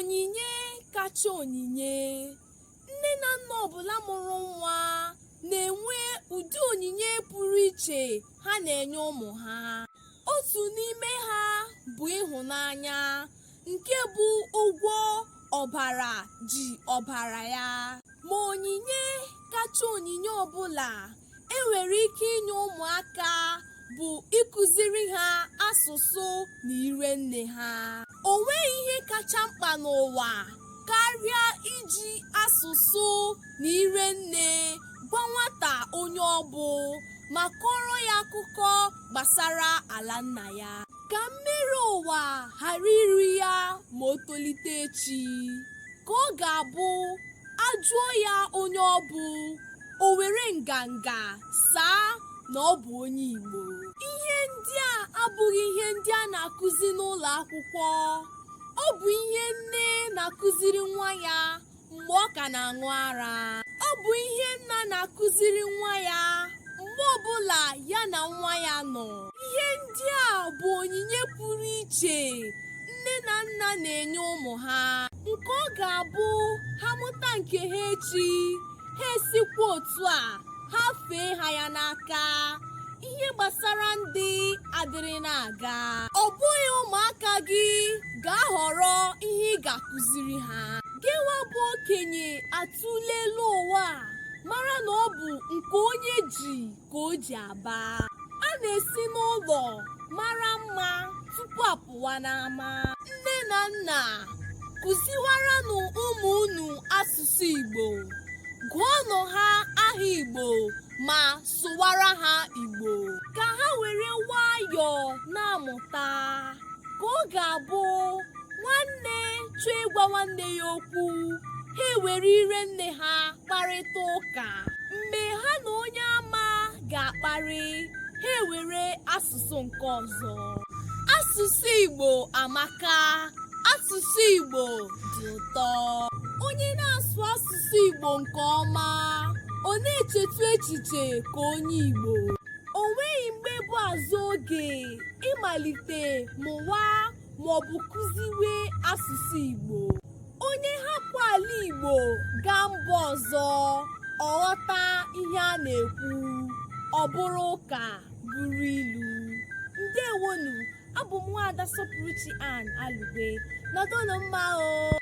Onyinye kacha onyinye. Nne na nna ọbụla mụrụ nwa na-enwe ụdị onyinye pụrụ iche ha na-enye ụmụ ha. Otu n'ime ha bụ ịhụnanya, nke bụ ụgwọ ọbara ji ọbara ya. Ma onyinye kacha onyinye ọbụla enwere ike inye ụmụaka bụ ịkụziri ha asụsụ na ire nne ha. O nweghị ihe kacha mkpa n'ụwa karịa iji asụsụ na ire nne gwa nwata onye ọbụ ma kọrọ ya akụkọ gbasara ala nna ya, ka mmiri ụwa ghara iri ya ma o tolite echi. Ka ọ ga-abụ ajụọ ya onye ọbụ, o were nganga saa na ọ bụ onye Igbo. Ihe ndị a abụghị ihe ndị a na-akụzi n'ụlọ akwụkwọ. Ọ bụ ihe nne na-akụziri nwa ya mgbe ọ ka na-aṅụ ara. Ọ bụ ihe nna na-akụziri nwa ya mgbe ọbụla ya na nwa ya nọ. Ihe ndị a bụ onyinye pụrụ iche nne na nna na-enye ụmụ ha, nke ọ ga-abụ ha mụta nke ha echi, ha esikwa otu a ha fee ha ya n'aka. Ihe gbasara ndị adịrị na-aga. Ọ bụghị ụmụaka gị ga-ahọrọ ihe ị ga-akụziri ha. Gịnwa bụ okenye atụlelu ụwa mara na ọ bụ nke onye ji ka o ji aba. A na-esi n'ụlọ mara mma tupu apụwa n'ama. Nne na nna, kụziwaranụ ụmụ unu asụsụ Igbo, gụọnụ ha aha Igbo ma sụwara ha Igbo, ka ha were nwayọọ na-amụta. Ka ọ ga-abụ nwanne chọọ ịgwa nwanne ya okwu, ha ewere ire nne ha kparịta ụka. Mgbe ha na onye ama ga-akparị, ha ewere asụsụ nke ọzọ. Asụsụ Igbo amaka, asụsụ Igbo dị ụtọ. Onye na-asụ asụsụ Igbo nke ọma, ọ na-echetu echiche ka onye Igbo. O nweghị mgbe bụ azụ oge ịmalite mụwa maọbụ kụziwe asụsụ Igbo. Onye hapụ ala Igbo gaa mba ọzọ, ọ ghọta ihe a na-ekwu, ọ bụrụ ụka bụrụ ilu. Ndewonu, abụ m Nwaada Sọpụrụchi Ann Alugbe. Nọdụnụ mma o.